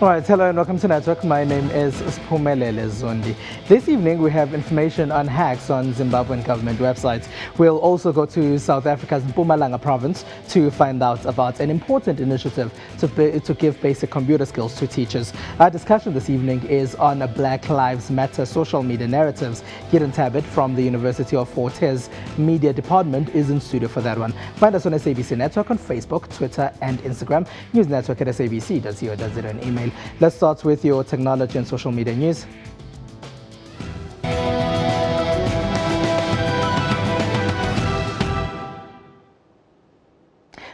All right, hello and welcome to Network. My name is Spumelele Zondi. This evening we have information on hacks on Zimbabwean government websites. We'll also go to South Africa's Mpumalanga province to find out about an important initiative to give basic computer skills to teachers. Our discussion this evening is on Black Lives Matter social media narratives. Gideon Tabit from the University of Fort Hare Media Department is in studio for that one. Find us on SABC Network on Facebook, Twitter and Instagram. News Network at sabc.co.za and email. Let's start with your technology and social media news.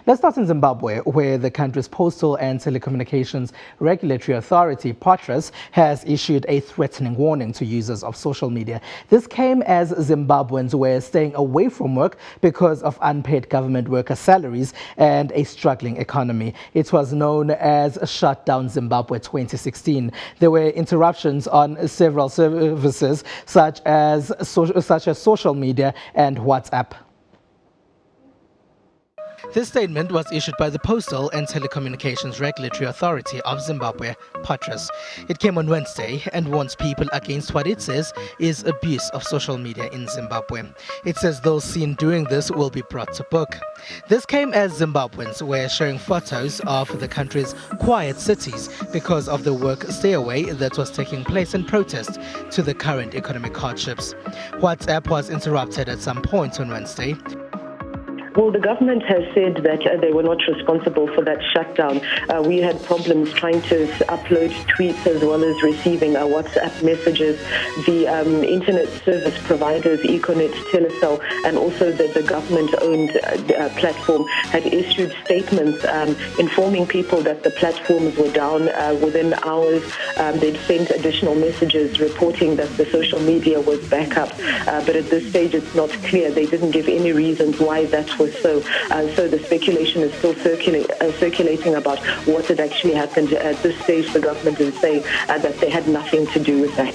Let's start in Zimbabwe, where the country's Postal and Telecommunications Regulatory Authority, POTRAS, has issued a threatening warning to users of social media. This came as Zimbabweans were staying away from work because of unpaid government worker salaries and a struggling economy. It was known as Shutdown Zimbabwe 2016. There were interruptions on several services such as social media and WhatsApp. This statement was issued by the Postal and Telecommunications Regulatory Authority of Zimbabwe, POTRAS. It came on Wednesday and warns people against what it says is abuse of social media in Zimbabwe. It says those seen doing this will be brought to book. This came as Zimbabweans were sharing photos of the country's quiet cities because of the work stay-away that was taking place in protest to the current economic hardships. WhatsApp was interrupted at some point on Wednesday. Well, the government has said that they were not responsible for that shutdown. We had problems trying to upload tweets as well as receiving WhatsApp messages. The internet service providers, Econet, Telecel, and also the government-owned platform had issued statements informing people that the platforms were down within hours. They'd sent additional messages reporting that the social media was back up. But at this stage, it's not clear. They didn't give any reasons why that was so the speculation is still circulating about what had actually happened. At this stage, the government is saying that they had nothing to do with that.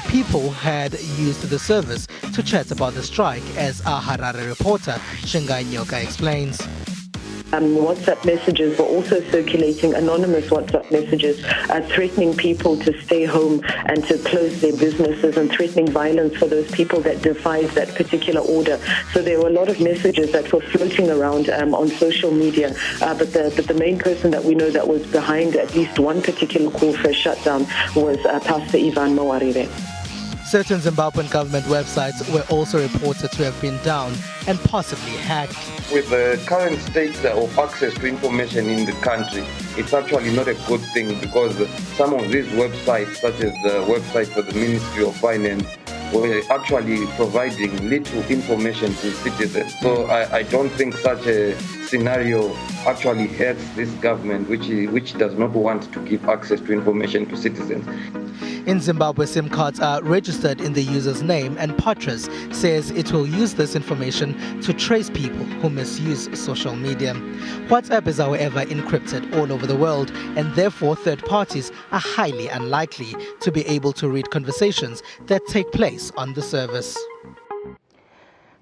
People had used the service to chat about the strike, as our Harare reporter Shingai Nyoka explains. WhatsApp messages were also circulating, anonymous WhatsApp messages, threatening people to stay home and to close their businesses and threatening violence for those people that defied that particular order. So there were a lot of messages that were floating around on social media. But the main person that we know that was behind at least one particular call for a shutdown was Pastor Ivan Moarire. Certain Zimbabwean government websites were also reported to have been down and possibly hacked. With the current state of access to information in the country, it's actually not a good thing because some of these websites, such as the website for the Ministry of Finance, were actually providing little information to citizens. So I don't think such a scenario actually helps this government, which does not want to give access to information to citizens. In Zimbabwe, SIM cards are registered in the user's name, and POTRAS says it will use this information to trace people who misuse social media. WhatsApp is, however, encrypted all over the world, and therefore third parties are highly unlikely to be able to read conversations that take place on the service.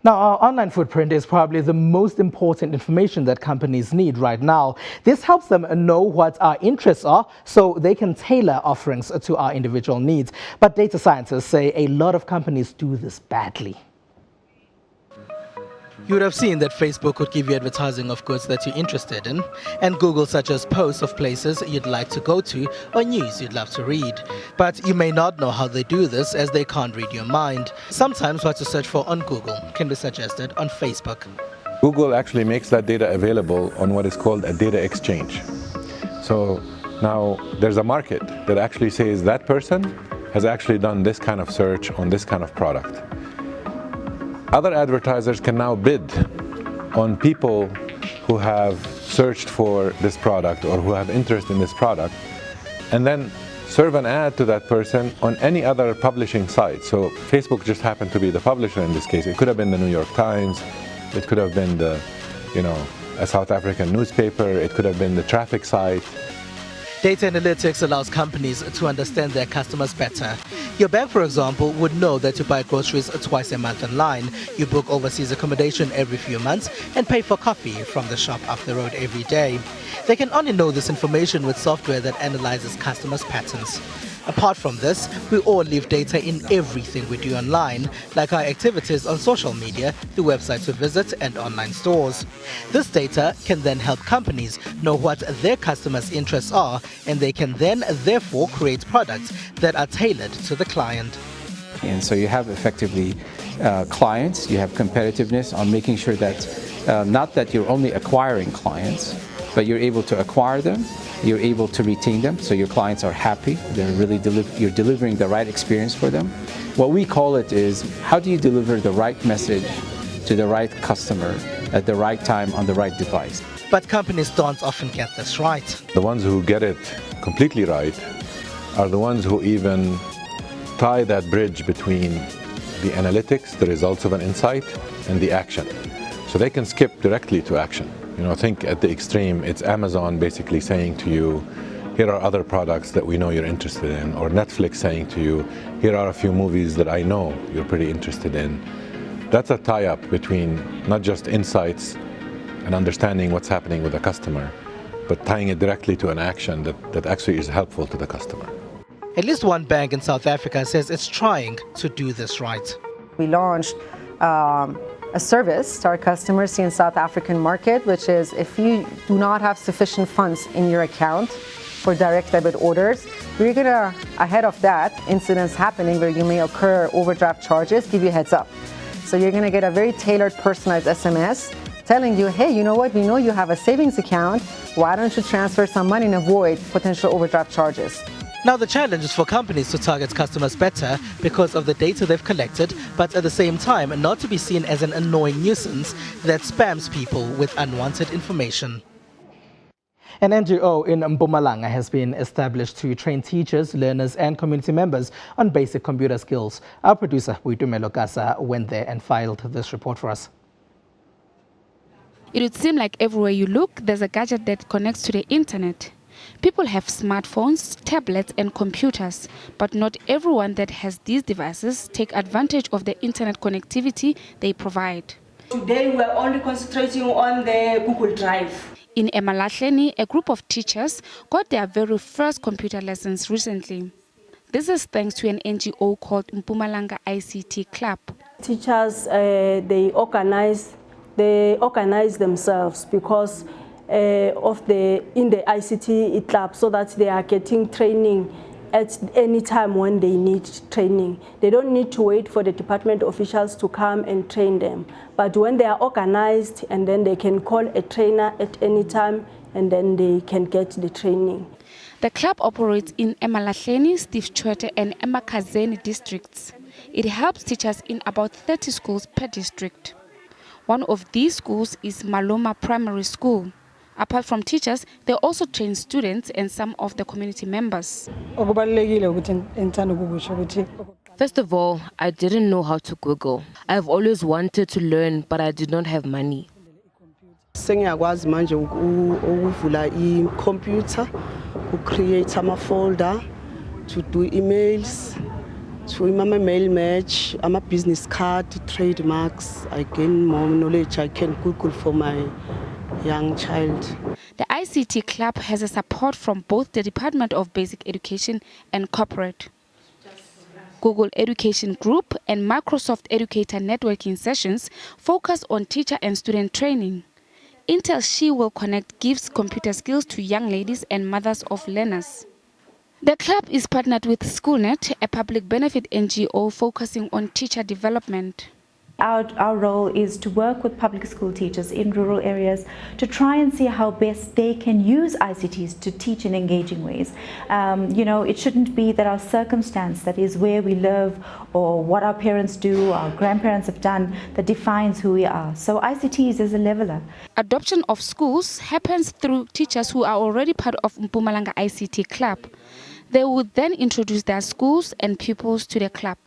Now, our online footprint is probably the most important information that companies need right now. This helps them know what our interests are so they can tailor offerings to our individual needs. But data scientists say a lot of companies do this badly. You would have seen that Facebook would give you advertising of goods that you're interested in, and Google suggests posts of places you'd like to go to or news you'd love to read. But you may not know how they do this, as they can't read your mind. Sometimes what to search for on Google can be suggested on Facebook. Google actually makes that data available on what is called a data exchange. So now there's a market that actually says that person has actually done this kind of search on this kind of product. Other advertisers can now bid on people who have searched for this product or who have interest in this product, and then serve an ad to that person on any other publishing site. So Facebook just happened to be the publisher in this case. It could have been the New York Times, it could have been a South African newspaper, it could have been the traffic site. Data analytics allows companies to understand their customers better. Your bank, for example, would know that you buy groceries twice a month online, you book overseas accommodation every few months, and pay for coffee from the shop up the road every day. They can only know this information with software that analyzes customers' patterns. Apart from this, we all leave data in everything we do online, like our activities on social media, the websites we visit, and online stores. This data can then help companies know what their customers' interests are, and they can then therefore create products that are tailored to the client. And so you have effectively clients, you have competitiveness on making sure that not that you're only acquiring clients, but you're able to acquire them, you're able to retain them, so your clients are happy, you're delivering the right experience for them. What we call it is, how do you deliver the right message to the right customer at the right time on the right device? But companies don't often get this right. The ones who get it completely right are the ones who even tie that bridge between the analytics, the results of an insight, and the action. So they can skip directly to action. I think at the extreme, it's Amazon basically saying to you, here are other products that we know you're interested in, or Netflix saying to you, here are a few movies that I know you're pretty interested in. That's a tie-up between not just insights and understanding what's happening with the customer, but tying it directly to an action that actually is helpful to the customer. At least one bank in South Africa says it's trying to do this right. We launched a service to our customers in the South African market, which is if you do not have sufficient funds in your account for direct debit orders, we're going to, ahead of that, incidents happening where you may occur overdraft charges, give you a heads up. So you're going to get a very tailored, personalized SMS telling you, hey, you know what, we know you have a savings account, why don't you transfer some money and avoid potential overdraft charges? Now the challenge is for companies to target customers better because of the data they've collected, but at the same time not to be seen as an annoying nuisance that spams people with unwanted information. An NGO in Mpumalanga has been established to train teachers, learners and community members on basic computer skills. Our producer, Uitumelo Kasa, went there and filed this report for us. It would seem like everywhere you look, there's a gadget that connects to the internet. People have smartphones, tablets and computers, but not everyone that has these devices take advantage of the internet connectivity they provide. Today we are only concentrating on the Google Drive. In Emalahleni, a group of teachers got their very first computer lessons recently. This is thanks to an NGO called Mpumalanga ICT Club. Teachers, they organize themselves because in the ICT club, so that they are getting training at any time when they need training. They don't need to wait for the department officials to come and train them. But when they are organized, and then they can call a trainer at any time, and then they can get the training. The club operates in Emalahleni, Steve Tshwete and Emakazeni districts. It helps teachers in about 30 schools per district. One of these schools is Maloma Primary School. Apart from teachers, they also train students and some of the community members. First of all, I didn't know how to Google. I've always wanted to learn, but I did not have money. Sengiyakwazi manje ukuvula i-computer, create a folder, to do emails, to mail match, a business card, trademarks. I gain more knowledge. I can Google for my young child. The ICT Club has a support from both the Department of Basic Education and corporate. Google Education Group and Microsoft Educator networking sessions focus on teacher and student training. Intel She Will Connect gives computer skills to young ladies and mothers of learners. The club is partnered with SchoolNet, a public benefit NGO focusing on teacher development. Our role is to work with public school teachers in rural areas to try and see how best they can use ICTs to teach in engaging ways. It shouldn't be that our circumstance, that is where we live or what our parents do, our grandparents have done, that defines who we are. So ICTs is a leveler. Adoption of schools happens through teachers who are already part of Mpumalanga ICT Club. They would then introduce their schools and pupils to the club.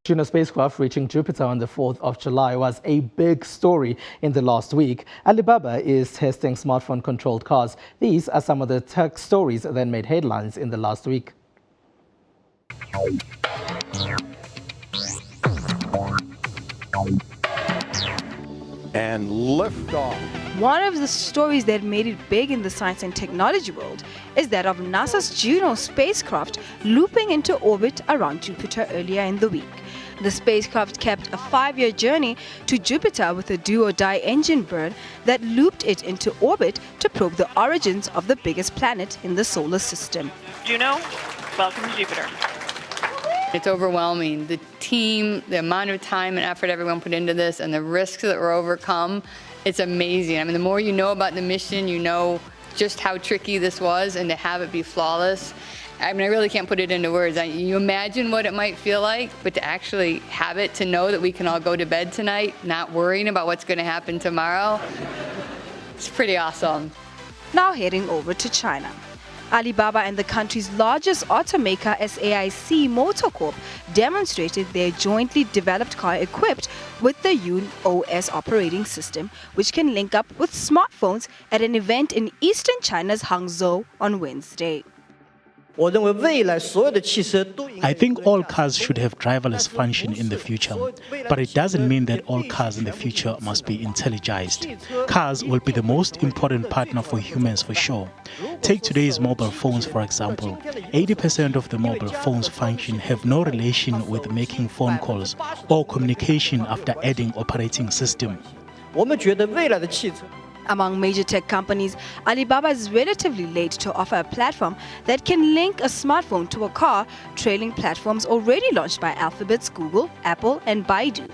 Juno spacecraft reaching Jupiter on the 4th of July was a big story in the last week. Alibaba is testing smartphone-controlled cars. These are some of the tech stories that made headlines in the last week. And liftoff. One of the stories that made it big in the science and technology world is that of NASA's Juno spacecraft looping into orbit around Jupiter earlier in the week. The spacecraft kept a 5-year journey to Jupiter with a do-or-die engine burn that looped it into orbit to probe the origins of the biggest planet in the solar system. Juno, welcome to Jupiter. It's overwhelming. The team, the amount of time and effort everyone put into this, and the risks that were overcome, it's amazing. I mean, the more you know about the mission, you know just how tricky this was, and to have it be flawless. I mean, I really can't put it into words. You imagine what it might feel like, but to actually have it, to know that we can all go to bed tonight, not worrying about what's going to happen tomorrow, it's pretty awesome. Now heading over to China. Alibaba and the country's largest automaker SAIC Motor Corp demonstrated their jointly developed car equipped with the Yun OS operating system, which can link up with smartphones at an event in eastern China's Hangzhou on Wednesday. I think all cars should have driverless function in the future, but it doesn't mean that all cars in the future must be intelligized. Cars will be the most important partner for humans for sure. Take today's mobile phones, for example. 80% of the mobile phones function have no relation with making phone calls or communication after adding operating system. Among major tech companies, Alibaba is relatively late to offer a platform that can link a smartphone to a car, trailing platforms already launched by Alphabet's Google, Apple, and Baidu.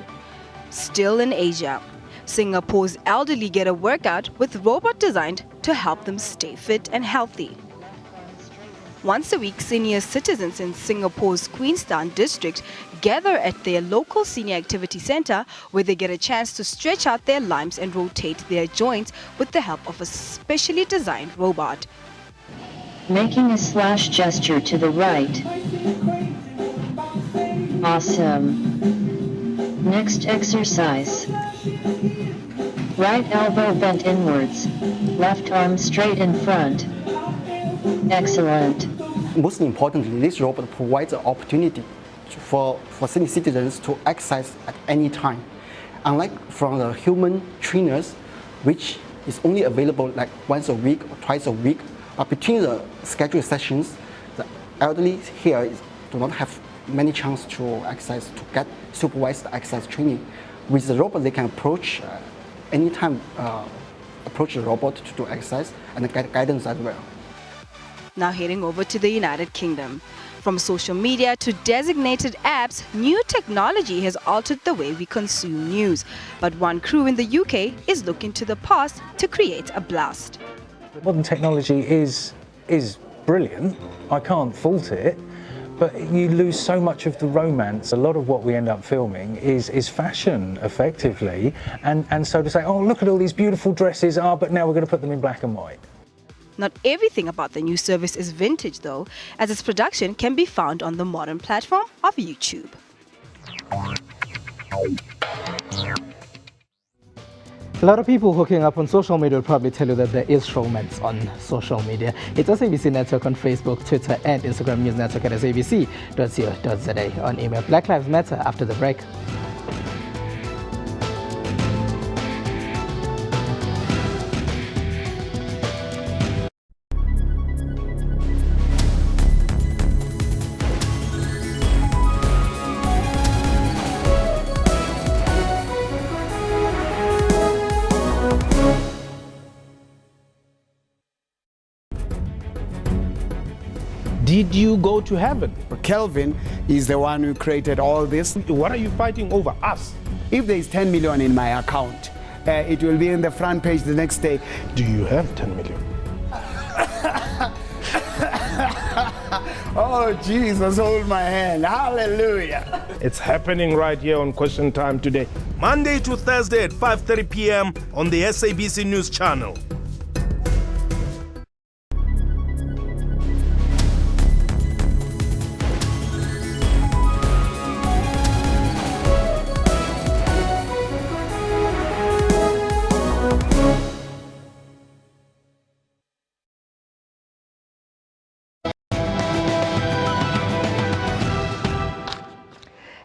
Still in Asia, Singapore's elderly get a workout with robot designed to help them stay fit and healthy. Once a week, senior citizens in Singapore's Queenstown district gather at their local senior activity center, where they get a chance to stretch out their limbs and rotate their joints with the help of a specially designed robot. Making a slash gesture to the right. Awesome. Next exercise. Right elbow bent inwards. Left arm straight in front. Excellent. Most importantly, this robot provides an opportunity for senior citizens to exercise at any time. Unlike from the human trainers, which is only available like once a week or twice a week, between the scheduled sessions, the elderly here do not have many chances to exercise, to get supervised exercise training. With the robot, they can approach anytime, approach the robot to do exercise and get guidance as well. Now heading over to the United Kingdom. From social media to designated apps, new technology has altered the way we consume news. But one crew in the UK is looking to the past to create a blast. Modern technology is brilliant. I can't fault it. But you lose so much of the romance. A lot of what we end up filming is fashion, effectively. And so to say, oh, look at all these beautiful dresses, but now we're going to put them in black and white. Not everything about the new service is vintage, though, as its production can be found on the modern platform of YouTube. A lot of people hooking up on social media will probably tell you that there is romance on social media. It's SABC Network on Facebook, Twitter, and Instagram News Network at sabc.co.za. On email, Black Lives Matter after the break. Did you go to heaven? Kelvin is the one who created all this. What are you fighting over? Us? If there is 10 million in my account, it will be in the front page the next day. Do you have 10 million? Oh, Jesus, hold my hand. Hallelujah. It's happening right here on Question Time today. Monday to Thursday at 5:30 p.m. on the SABC News Channel.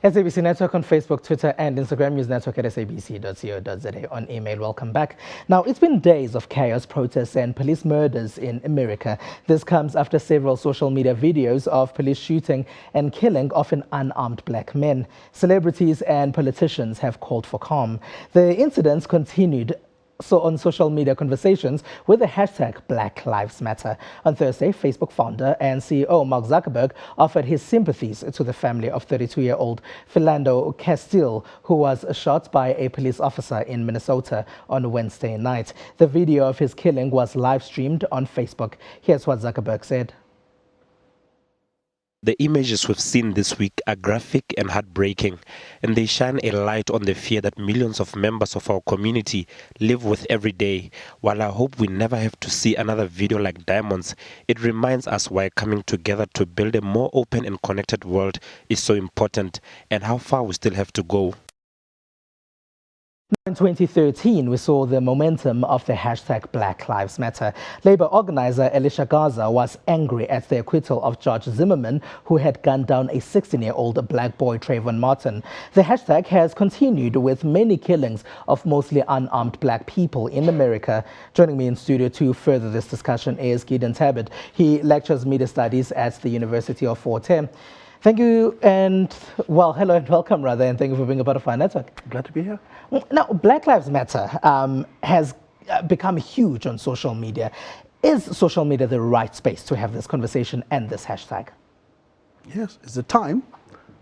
SABC Network on Facebook, Twitter, and Instagram. News Network at sabc.co.za. On email. Welcome back. Now, it's been days of chaos, protests, and police murders in America. This comes after several social media videos of police shooting and killing often unarmed black men. Celebrities and politicians have called for calm. The incidents continued on social media conversations with the hashtag Black Lives Matter. On Thursday, Facebook founder and CEO Mark Zuckerberg offered his sympathies to the family of 32-year-old Philando Castile, who was shot by a police officer in Minnesota on Wednesday night. The video of his killing was live-streamed on Facebook. Here's what Zuckerberg said. The images we've seen this week are graphic and heartbreaking, and they shine a light on the fear that millions of members of our community live with every day. While I hope we never have to see another video like Diamonds, it reminds us why coming together to build a more open and connected world is so important, and how far we still have to go. In 2013, we saw the momentum of the hashtag Black Lives Matter. Labour organizer Elisha Gaza was angry at the acquittal of George Zimmerman, who had gunned down a 16-year-old black boy, Trayvon Martin. The hashtag has continued with many killings of mostly unarmed black people in America. Joining me in studio to further this discussion is Gideon Tabit. He lectures media studies at the University of Fort Hare. Thank you, and well, hello and welcome, rather, and thank you for being a part of our network. Glad to be here. Now, Black Lives Matter has become huge on social media. Is social media the right space to have this conversation and this hashtag? Yes, it's the time.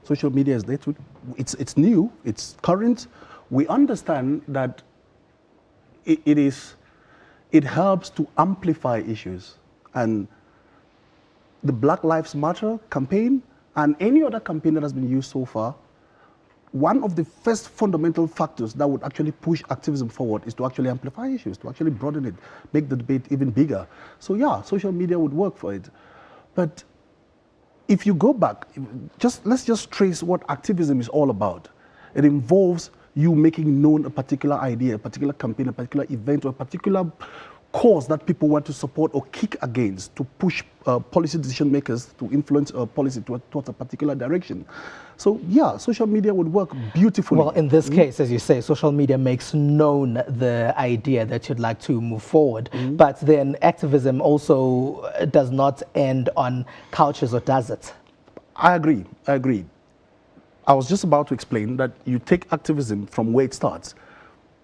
Social media is there to, it's new, it's current. We understand that it helps to amplify issues, and the Black Lives Matter campaign and any other campaign that has been used so far, one of the first fundamental factors that would actually push activism forward is to actually amplify issues, to actually broaden it, make the debate even bigger. So yeah, social media would work for it. But if you go back, let's just trace what activism is all about. It involves you making known a particular idea, a particular campaign, a particular event, or a particular cause that people want to support or kick against, to push policy decision makers to influence policy towards a particular direction. So yeah, social media would work beautifully. Well, in this case, as you say, social media makes known the idea that you'd like to move forward, but then activism also does not end on couches, or does it? I agree. I was just about to explain that you take activism from where it starts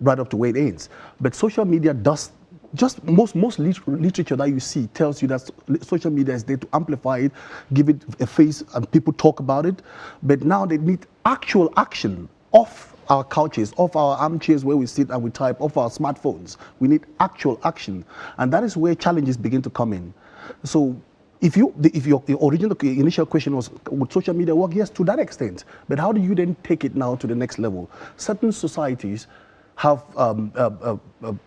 right up to where it ends, but social media does. Just most literature that you see tells you that social media is there to amplify it, give it a face, and people talk about it. But now they need actual action off our couches, off our armchairs where we sit and we type, off our smartphones. We need actual action, and that is where challenges begin to come in. So if your original initial question was, would social media work? Yes, to that extent. But how do you then take it now to the next level? Certain societies have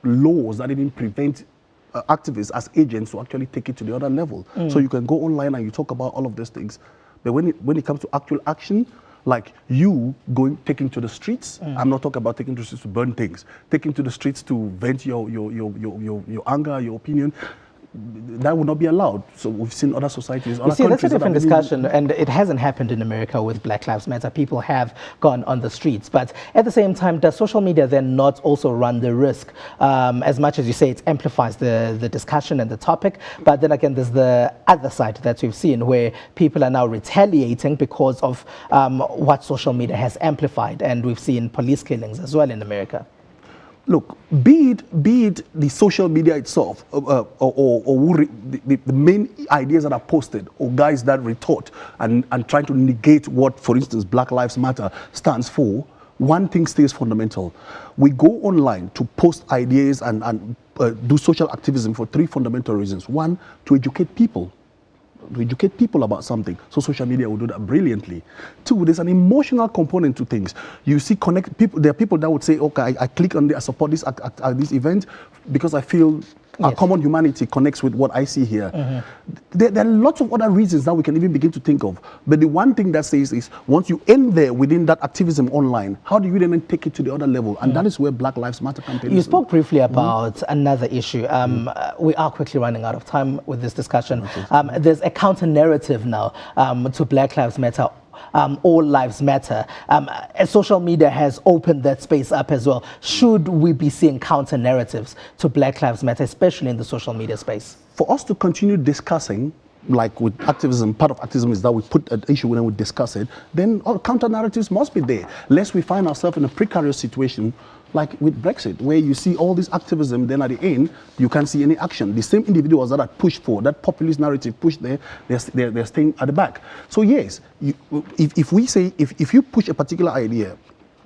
laws that even prevent activists as agents to actually take it to the other level. So you can go online and you talk about all of these things. But when it comes to actual action, like you taking to the streets, I'm not talking about taking to the streets to burn things, taking to the streets to vent your anger, your opinion, that would not be allowed. So we've seen other societies, other countries. That's a different discussion, and it hasn't happened in America with Black Lives Matter. People have gone on the streets, but at the same time, does social media then not also run the risk, as much as you say it amplifies the discussion and the topic, but then again, there's the other side that we've seen where people are now retaliating because of what social media has amplified, and we've seen police killings as well in America. Look, be it the social media itself, or the main ideas that are posted, or guys that retort and trying to negate what, for instance, Black Lives Matter stands for, one thing stays fundamental. We go online to post ideas and do social activism for three fundamental reasons. One, to educate people. To educate people about something. So social media will do that brilliantly. Two, there's an emotional component to things. You see, people. There are people that would say, okay, I click on I support this event because I feel our common humanity connects with what I see here. There are lots of other reasons that we can even begin to think of. But the one thing that says is, once you end there within that activism online, how do you then take it to the other level? And that is where Black Lives Matter campaign You spoke briefly about another issue. We are quickly running out of time with this discussion. There's a counter narrative now to Black Lives Matter all lives matter. Social media has opened that space up as well. Should we be seeing counter narratives to Black Lives Matter, especially in the social media space? For us to continue discussing, like with activism, part of activism is that we put an issue and we discuss it, then all counter narratives must be there, lest we find ourselves in a precarious situation like with Brexit, where you see all this activism, then at the end, you can't see any action. The same individuals that are pushed for, that populist narrative pushed there, they're staying at the back. So yes, if you push a particular idea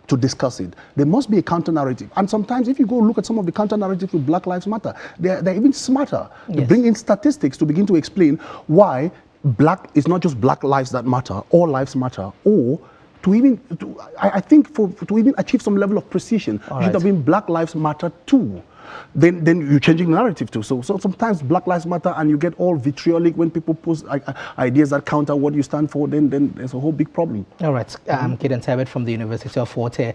to discuss it, there must be a counter narrative. And sometimes if you go look at some of the counter narratives with Black Lives Matter, they're even smarter. Yes. They bring in statistics to begin to explain why it's not just Black lives that matter, all lives matter, or I think to even achieve some level of precision, it should have been Black Lives Matter too. Then you're changing the narrative too. So sometimes Black Lives Matter and you get all vitriolic when people post ideas that counter what you stand for, then there's a whole big problem. All right, Gideon Tabet from the University of Fort Hare.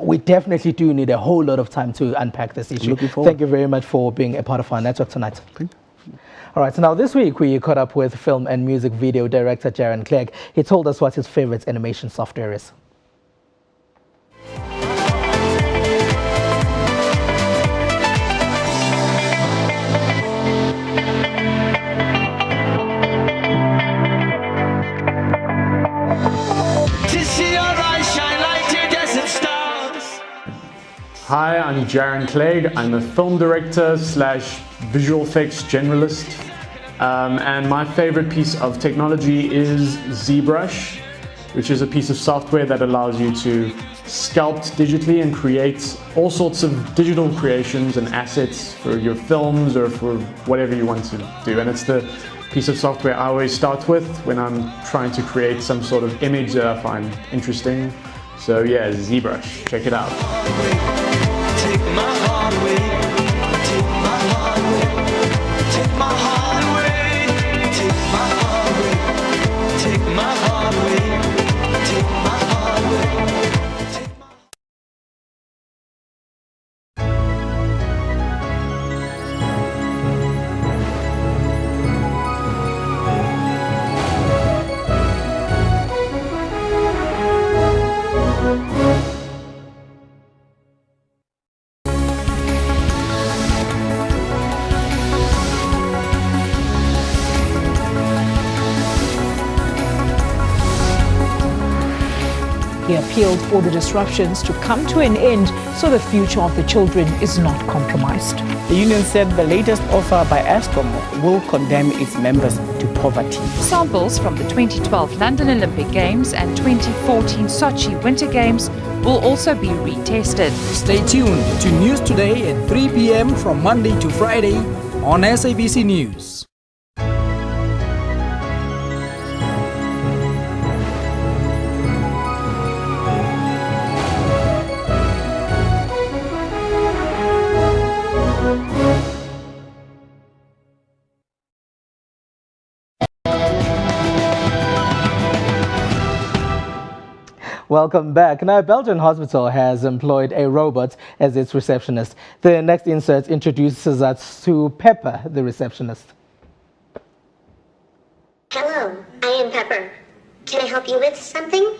We definitely do need a whole lot of time to unpack this issue. Thank you very much for being a part of our network tonight. Thank you. All right, so now this week we caught up with film and music video director Jaron Clegg. He told us what his favorite animation software is. Hi, I'm Jaron Clegg. I'm a film director / visual effects generalist. And my favorite piece of technology is ZBrush, which is a piece of software that allows you to sculpt digitally and create all sorts of digital creations and assets for your films or for whatever you want to do. And it's the piece of software I always start with when I'm trying to create some sort of image that I find interesting. So yeah, ZBrush, check it out. Take my heart away, take my heart away, take my heart away, take my heart away, take my heart away, take my heart away. He appealed for the disruptions to come to an end so the future of the children is not compromised. The union said the latest offer by ESCOM will condemn its members to poverty. Samples from the 2012 London Olympic Games and 2014 Sochi Winter Games will also be retested. Stay tuned to News Today at 3 p.m. from Monday to Friday on SABC News. Welcome back. Now, a Belgian hospital has employed a robot as its receptionist. The next insert introduces us to Pepper, the receptionist. Hello, I am Pepper. Can I help you with something?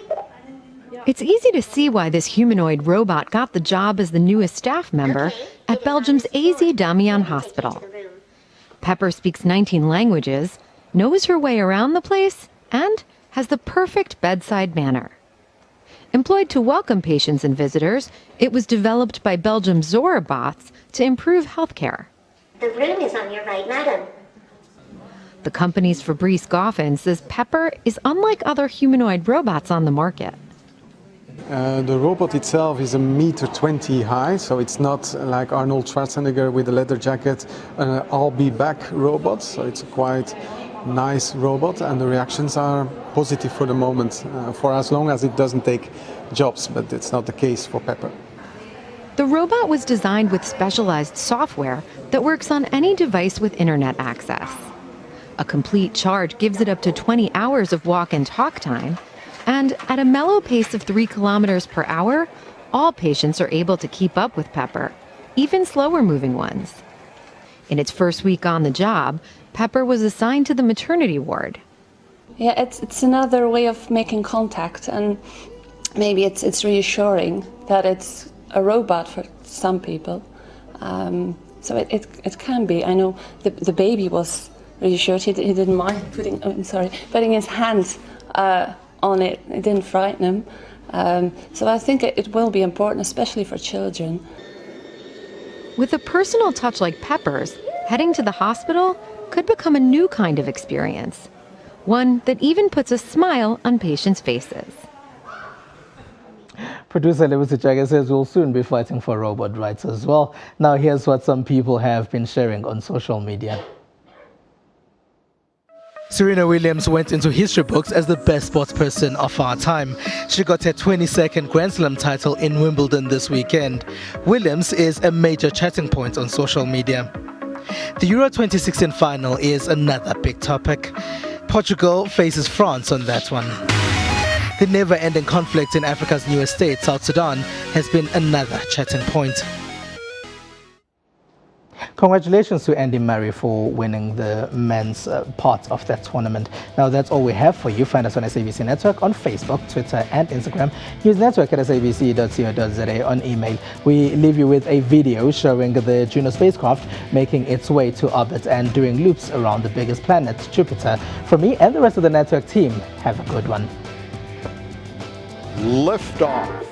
It's easy to see why this humanoid robot got the job as the newest staff member at Belgium's AZ Damian Hospital. Pepper speaks 19 languages, knows her way around the place, and has the perfect bedside manner. Employed to welcome patients and visitors, it was developed by Belgium's Zora bots to improve healthcare. The room is on your right, madam. The company's Fabrice Goffin says Pepper is unlike other humanoid robots on the market. The robot itself is 1.20 meters high, so it's not like Arnold Schwarzenegger with a leather jacket, I'll be back robot, so it's a quite nice robot, and the reactions are positive for the moment, for as long as it doesn't take jobs, but it's not the case for Pepper. The robot was designed with specialized software that works on any device with internet access. A complete charge gives it up to 20 hours of walk and talk time, and at a mellow pace of 3 kilometers per hour, all patients are able to keep up with Pepper, even slower moving ones. In its first week on the job, Pepper was assigned to the maternity ward. Yeah, it's another way of making contact, and maybe it's reassuring that it's a robot for some people. So it can be. I know the baby was reassured. He didn't mind putting his hands on it. It didn't frighten him. So I think it will be important, especially for children. With a personal touch like Pepper's, heading to the hospital could become a new kind of experience. One that even puts a smile on patients' faces. Producer Lewis Ichage says we'll soon be fighting for robot rights as well. Now here's what some people have been sharing on social media. Serena Williams went into history books as the best sports person of our time. She got her 22nd Grand Slam title in Wimbledon this weekend. Williams is a major chatting point on social media. The Euro 2016 final is another big topic. Portugal faces France on that one. The never-ending conflict in Africa's newest state, South Sudan, has been another chatting point. Congratulations to Andy Murray for winning the men's part of that tournament. Now that's all we have for you. Find us on SABC Network on Facebook, Twitter and Instagram. Use network at sabc.co.za on email. We leave you with a video showing the Juno spacecraft making its way to orbit and doing loops around the biggest planet, Jupiter. From me and the rest of the network team, have a good one. Liftoff.